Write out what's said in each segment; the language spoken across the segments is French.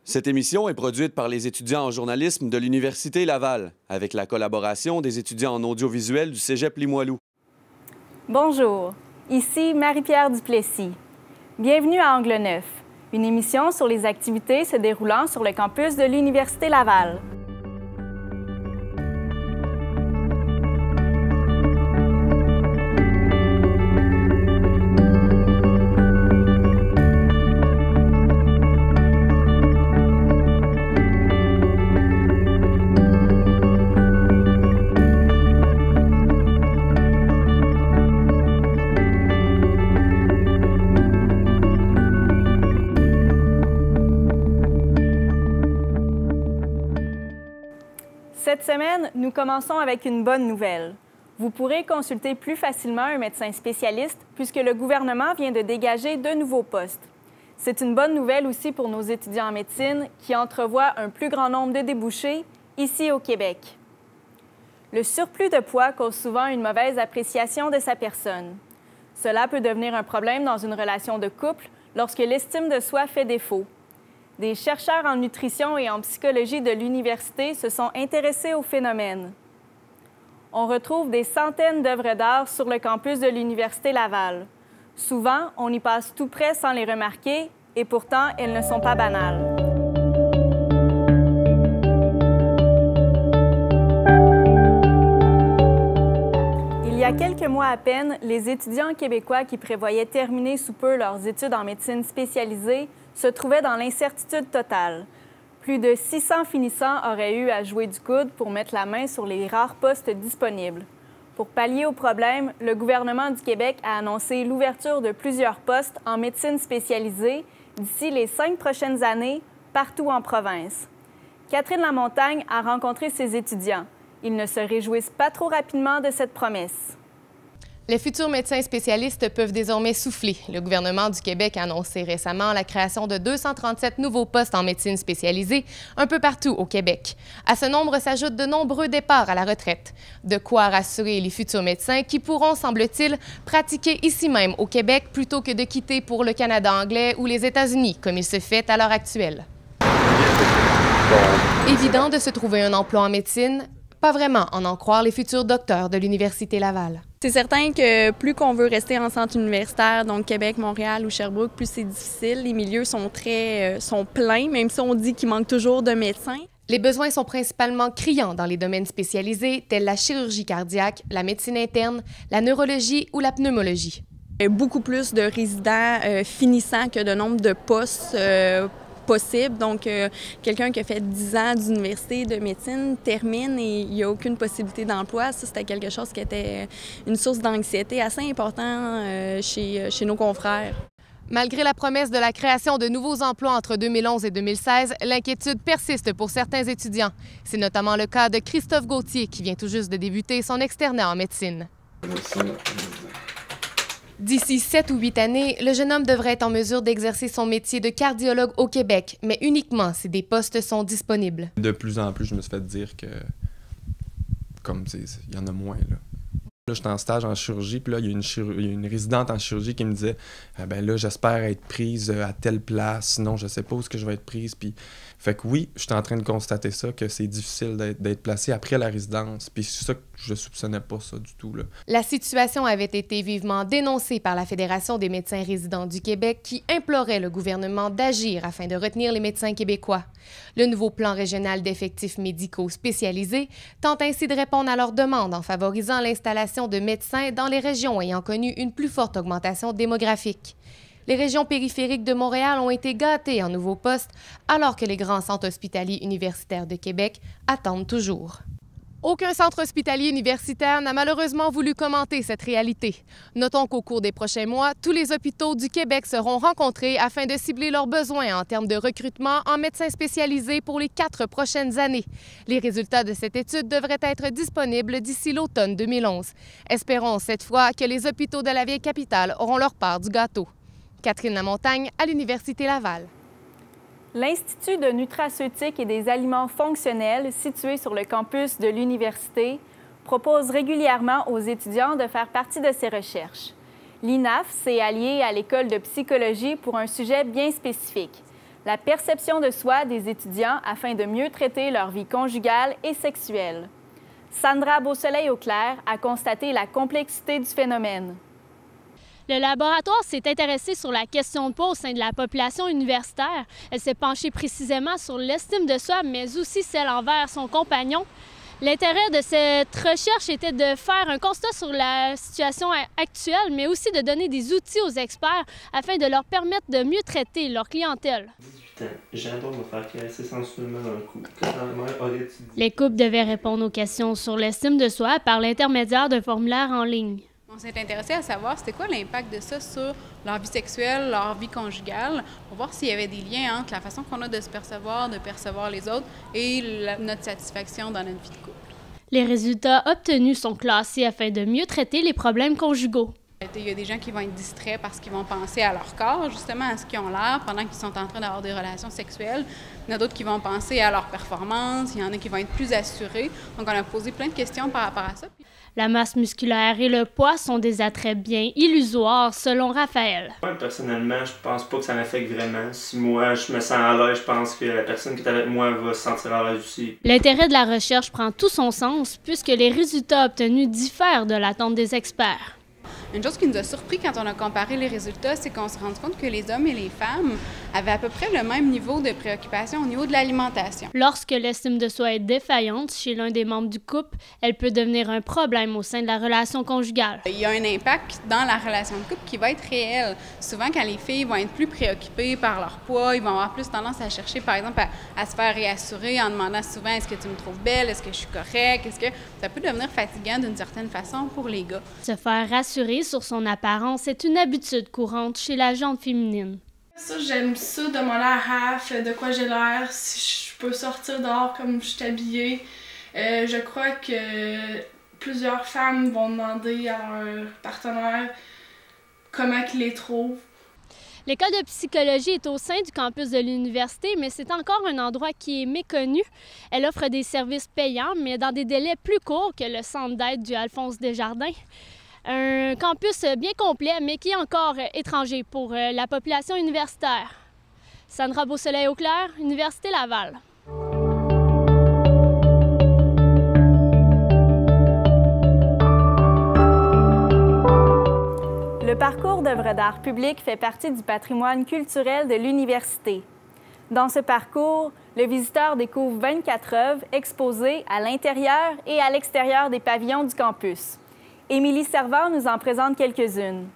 Cette émission est produite par les étudiants en journalisme de l'Université Laval, avec la collaboration des étudiants en audiovisuel du Cégep Limoilou. Bonjour, ici Marie-Pierre Duplessis. Bienvenue à Angle Neuf, une émission sur les activités se déroulant sur le campus de l'Université Laval. Cette semaine, nous commençons avec une bonne nouvelle. Vous pourrez consulter plus facilement un médecin spécialiste puisque le gouvernement vient de dégager de nouveaux postes. C'est une bonne nouvelle aussi pour nos étudiants en médecine qui entrevoient un plus grand nombre de débouchés ici au Québec. Le surplus de poids cause souvent une mauvaise appréciation de sa personne. Cela peut devenir un problème dans une relation de couple lorsque l'estime de soi fait défaut. Des chercheurs en nutrition et en psychologie de l'université se sont intéressés au phénomène. On retrouve des centaines d'œuvres d'art sur le campus de l'Université Laval. Souvent, on y passe tout près sans les remarquer, et pourtant, elles ne sont pas banales. Il y a quelques mois à peine, les étudiants québécois qui prévoyaient terminer sous peu leurs études en médecine spécialisée se trouvaient dans l'incertitude totale. Plus de 600 finissants auraient eu à jouer du coude pour mettre la main sur les rares postes disponibles. Pour pallier au problème, le gouvernement du Québec a annoncé l'ouverture de plusieurs postes en médecine spécialisée d'ici les 5 prochaines années, partout en province. Catherine Lamontagne a rencontré ses étudiants. Ils ne se réjouissent pas trop rapidement de cette promesse. Les futurs médecins spécialistes peuvent désormais souffler. Le gouvernement du Québec a annoncé récemment la création de 237 nouveaux postes en médecine spécialisée un peu partout au Québec. À ce nombre s'ajoutent de nombreux départs à la retraite. De quoi rassurer les futurs médecins qui pourront, semble-t-il, pratiquer ici même au Québec plutôt que de quitter pour le Canada anglais ou les États-Unis, comme il se fait à l'heure actuelle. Évident de se trouver un emploi en médecine? Pas vraiment, en croire les futurs docteurs de l'Université Laval. C'est certain que plus qu'on veut rester en centre universitaire, donc Québec, Montréal ou Sherbrooke, plus c'est difficile. Les milieux sont pleins, même si on dit qu'il manque toujours de médecins. Les besoins sont principalement criants dans les domaines spécialisés tels la chirurgie cardiaque, la médecine interne, la neurologie ou la pneumologie. Il y a beaucoup plus de résidents finissants que de nombre de postes possible. Donc, quelqu'un qui a fait 10 ans d'université de médecine termine et il n'y a aucune possibilité d'emploi. Ça, c'était quelque chose qui était une source d'anxiété assez importante chez nos confrères. Malgré la promesse de la création de nouveaux emplois entre 2011 et 2016, l'inquiétude persiste pour certains étudiants. C'est notamment le cas de Christophe Gauthier, qui vient tout juste de débuter son externat en médecine. D'ici 7 ou 8 années, le jeune homme devrait être en mesure d'exercer son métier de cardiologue au Québec, mais uniquement si des postes sont disponibles. De plus en plus, je me suis fait dire que, comme il y en a moins, là. Là, j'étais en stage en chirurgie, puis là, il y a une résidente en chirurgie qui me disait ben là, j'espère être prise à telle place, sinon je sais pas où est-ce que je vais être prise. Puis, fait que oui, j'étais en train de constater ça, que c'est difficile d'être placé après la résidence. Puis c'est ça que je soupçonnais pas ça du tout, là. La situation avait été vivement dénoncée par la Fédération des médecins résidents du Québec qui implorait le gouvernement d'agir afin de retenir les médecins québécois. Le nouveau plan régional d'effectifs médicaux spécialisés tente ainsi de répondre à leurs demandes en favorisant l'installation de médecins dans les régions ayant connu une plus forte augmentation démographique. Les régions périphériques de Montréal ont été gâtées en nouveaux postes, alors que les grands centres hospitaliers universitaires de Québec attendent toujours. Aucun centre hospitalier universitaire n'a malheureusement voulu commenter cette réalité. Notons qu'au cours des prochains mois, tous les hôpitaux du Québec seront rencontrés afin de cibler leurs besoins en termes de recrutement en médecins spécialisés pour les 4 prochaines années. Les résultats de cette étude devraient être disponibles d'ici l'automne 2011. Espérons cette fois que les hôpitaux de la vieille capitale auront leur part du gâteau. Catherine Lamontagne à l'Université Laval. L'Institut de nutraceutique et des aliments fonctionnels, situé sur le campus de l'université, propose régulièrement aux étudiants de faire partie de ses recherches. L'INAF s'est allié à l'École de psychologie pour un sujet bien spécifique, la perception de soi des étudiants afin de mieux traiter leur vie conjugale et sexuelle. Sandra Beausoleil-Auclair a constaté la complexité du phénomène. Le laboratoire s'est intéressé sur la question de poids au sein de la population universitaire. Elle s'est penchée précisément sur l'estime de soi, mais aussi celle envers son compagnon. L'intérêt de cette recherche était de faire un constat sur la situation actuelle, mais aussi de donner des outils aux experts afin de leur permettre de mieux traiter leur clientèle. 18 ans, j'adore me faire caresser sensuellement dans le cou. Que ta mère aurait-tu dit? Les couples devaient répondre aux questions sur l'estime de soi par l'intermédiaire d'un formulaire en ligne. On s'est intéressé à savoir c'était quoi l'impact de ça sur leur vie sexuelle, leur vie conjugale, pour voir s'il y avait des liens entre la façon qu'on a de se percevoir, de percevoir les autres et notre satisfaction dans notre vie de couple. Les résultats obtenus sont classés afin de mieux traiter les problèmes conjugaux. Il y a des gens qui vont être distraits parce qu'ils vont penser à leur corps, justement à ce qu'ils ont l'air pendant qu'ils sont en train d'avoir des relations sexuelles. Il y en a d'autres qui vont penser à leur performance, il y en a qui vont être plus assurés. Donc on a posé plein de questions par rapport à ça. La masse musculaire et le poids sont des attraits bien illusoires, selon Raphaël. Moi, personnellement, je pense pas que ça m'affecte vraiment. Si moi, je me sens à l'aise, je pense que la personne qui est avec moi va se sentir à l'aise aussi. L'intérêt de la recherche prend tout son sens puisque les résultats obtenus diffèrent de l'attente des experts. Une chose qui nous a surpris quand on a comparé les résultats, c'est qu'on s'est rendu compte que les hommes et les femmes avaient à peu près le même niveau de préoccupation au niveau de l'alimentation. Lorsque l'estime de soi est défaillante chez l'un des membres du couple, elle peut devenir un problème au sein de la relation conjugale. Il y a un impact dans la relation de couple qui va être réel. Souvent, quand les filles vont être plus préoccupées par leur poids, ils vont avoir plus tendance à chercher, par exemple, à se faire réassurer en demandant souvent « Est-ce que tu me trouves belle? Est-ce que je suis correcte? » Ça peut devenir fatigant d'une certaine façon pour les gars. Se faire rassurer sur son apparence est une habitude courante chez la gente féminine. Ça, j'aime ça, demander à Raph de quoi j'ai l'air, si je peux sortir dehors comme je suis habillée. Je crois que plusieurs femmes vont demander à leur partenaire comment ils les trouvent. L'école de psychologie est au sein du campus de l'université, mais c'est encore un endroit qui est méconnu. Elle offre des services payants, mais dans des délais plus courts que le centre d'aide du Alphonse Desjardins. Un campus bien complet, mais qui est encore étranger pour la population universitaire. Sandra Beausoleil-Auclair, Université Laval. Le parcours d'œuvres d'art public fait partie du patrimoine culturel de l'université. Dans ce parcours, le visiteur découvre 24 œuvres exposées à l'intérieur et à l'extérieur des pavillons du campus. Émilie Servant nous en présente quelques-unes.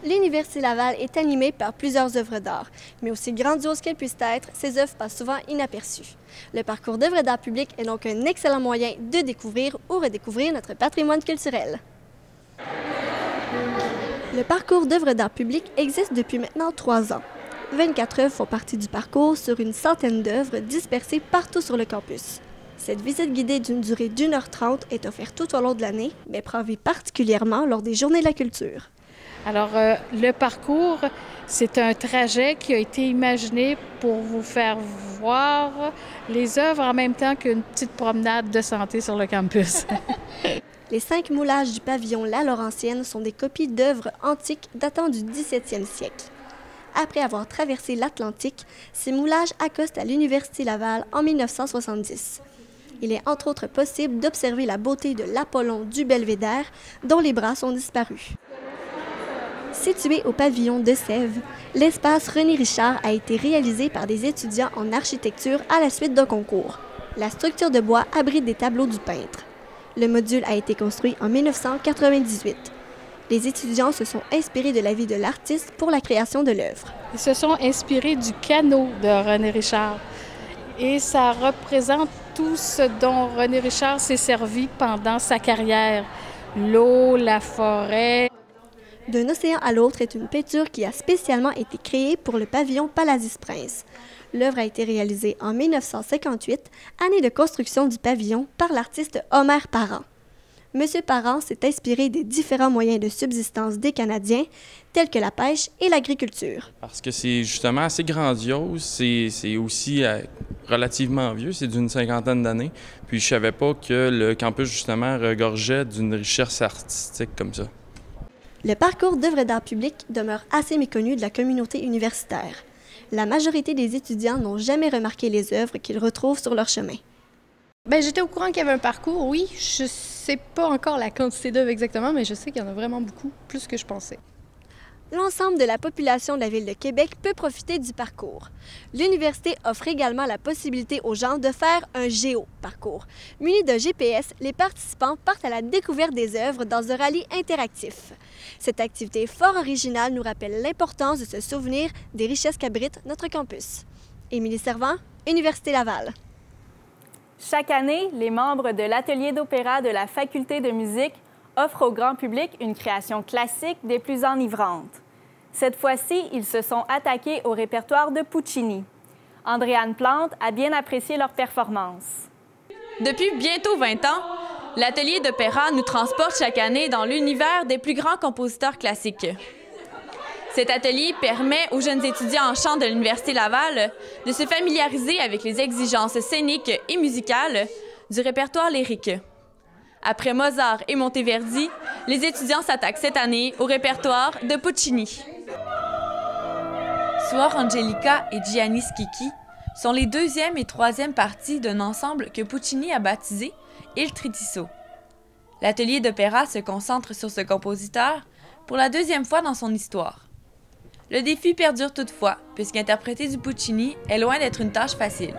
L'Université Laval est animée par plusieurs œuvres d'art, mais aussi grandioses qu'elles puissent être, ces œuvres passent souvent inaperçues. Le parcours d'œuvres d'art public est donc un excellent moyen de découvrir ou redécouvrir notre patrimoine culturel. Le parcours d'œuvres d'art public existe depuis maintenant 3 ans. 24 œuvres font partie du parcours sur une centaine d'œuvres dispersées partout sur le campus. Cette visite guidée d'une durée d'1h30 est offerte tout au long de l'année, mais prend vie particulièrement lors des Journées de la culture. Alors, le parcours, c'est un trajet qui a été imaginé pour vous faire voir les œuvres en même temps qu'une petite promenade de santé sur le campus. Les 5 moulages du pavillon La Laurentienne sont des copies d'œuvres antiques datant du 17e siècle. Après avoir traversé l'Atlantique, ces moulages accostent à l'Université Laval en 1970. Il est entre autres possible d'observer la beauté de l'Apollon du Belvédère, dont les bras sont disparus. Situé au pavillon de Sèvres, l'espace René Richard a été réalisé par des étudiants en architecture à la suite d'un concours. La structure de bois abrite des tableaux du peintre. Le module a été construit en 1998. Les étudiants se sont inspirés de la vie de l'artiste pour la création de l'œuvre. Ils se sont inspirés du canot de René Richard. Et ça représente tout ce dont René Richard s'est servi pendant sa carrière. L'eau, la forêt. D'un océan à l'autre est une peinture qui a spécialement été créée pour le pavillon Paladis-Prince. L'œuvre a été réalisée en 1958, année de construction du pavillon, par l'artiste Omer Parent. Monsieur Parent s'est inspiré des différents moyens de subsistance des Canadiens, tels que la pêche et l'agriculture. Parce que c'est justement assez grandiose, c'est aussi relativement vieux, c'est d'une 50aine d'années. Puis je savais pas que le campus, justement, regorgeait d'une richesse artistique comme ça. Le parcours d'œuvres d'art public demeure assez méconnu de la communauté universitaire. La majorité des étudiants n'ont jamais remarqué les œuvres qu'ils retrouvent sur leur chemin. Bien, j'étais au courant qu'il y avait un parcours, oui. Je sais pas encore la quantité d'œuvres exactement, mais je sais qu'il y en a vraiment beaucoup, plus que je pensais. L'ensemble de la population de la Ville de Québec peut profiter du parcours. L'université offre également la possibilité aux gens de faire un géoparcours. Munis d'un GPS, les participants partent à la découverte des œuvres dans un rallye interactif. Cette activité fort originale nous rappelle l'importance de se souvenir des richesses qu'abrite notre campus. Émilie Servant, Université Laval. Chaque année, les membres de l'atelier d'opéra de la Faculté de musique offrent au grand public une création classique des plus enivrantes. Cette fois-ci, ils se sont attaqués au répertoire de Puccini. Andréane Plante a bien apprécié leur performance. Depuis bientôt 20 ans, l'atelier d'opéra nous transporte chaque année dans l'univers des plus grands compositeurs classiques. Cet atelier permet aux jeunes étudiants en chant de l'Université Laval de se familiariser avec les exigences scéniques et musicales du répertoire lyrique. Après Mozart et Monteverdi, les étudiants s'attaquent cette année au répertoire de Puccini. Suor Angelica et Gianni Schicchi sont les deuxième et troisième parties d'un ensemble que Puccini a baptisé Il Tritiso. L'atelier d'opéra se concentre sur ce compositeur pour la deuxième fois dans son histoire. Le défi perdure toutefois, puisqu'interpréter du Puccini est loin d'être une tâche facile.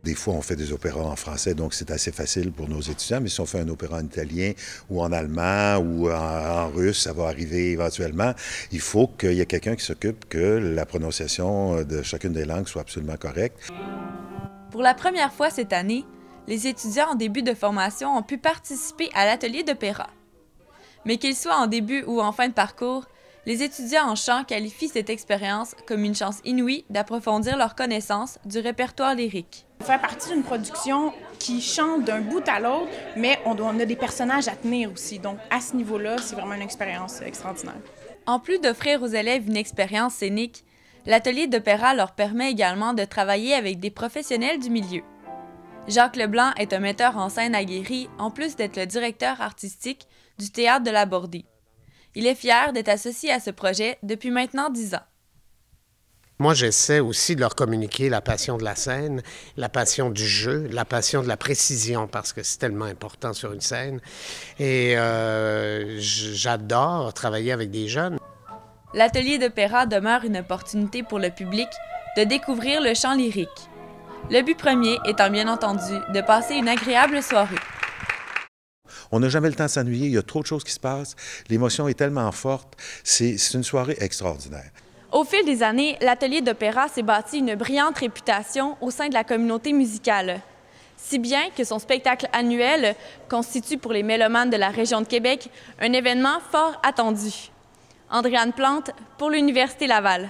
Des fois, on fait des opéras en français, donc c'est assez facile pour nos étudiants, mais si on fait un opéra en italien ou en allemand ou en russe, ça va arriver éventuellement. Il faut qu'il y ait quelqu'un qui s'occupe que la prononciation de chacune des langues soit absolument correcte. Pour la première fois cette année, les étudiants en début de formation ont pu participer à l'atelier d'opéra. Mais qu'ils soient en début ou en fin de parcours, les étudiants en chant qualifient cette expérience comme une chance inouïe d'approfondir leur connaissance du répertoire lyrique. Faire partie d'une production qui chante d'un bout à l'autre, mais on a des personnages à tenir aussi. Donc, à ce niveau-là, c'est vraiment une expérience extraordinaire. En plus d'offrir aux élèves une expérience scénique, l'atelier d'opéra leur permet également de travailler avec des professionnels du milieu. Jacques Leblanc est un metteur en scène aguerri, en plus d'être le directeur artistique du Théâtre de la Bordée. Il est fier d'être associé à ce projet depuis maintenant 10 ans. Moi, j'essaie aussi de leur communiquer la passion de la scène, la passion du jeu, la passion de la précision, parce que c'est tellement important sur une scène. Et j'adore travailler avec des jeunes. L'atelier d'opéra demeure une opportunité pour le public de découvrir le chant lyrique. Le but premier étant bien entendu de passer une agréable soirée. On n'a jamais le temps de s'ennuyer, il y a trop de choses qui se passent, l'émotion est tellement forte, c'est une soirée extraordinaire. Au fil des années, l'atelier d'opéra s'est bâti une brillante réputation au sein de la communauté musicale. Si bien que son spectacle annuel constitue pour les mélomanes de la région de Québec un événement fort attendu. Andréane Plante pour l'Université Laval.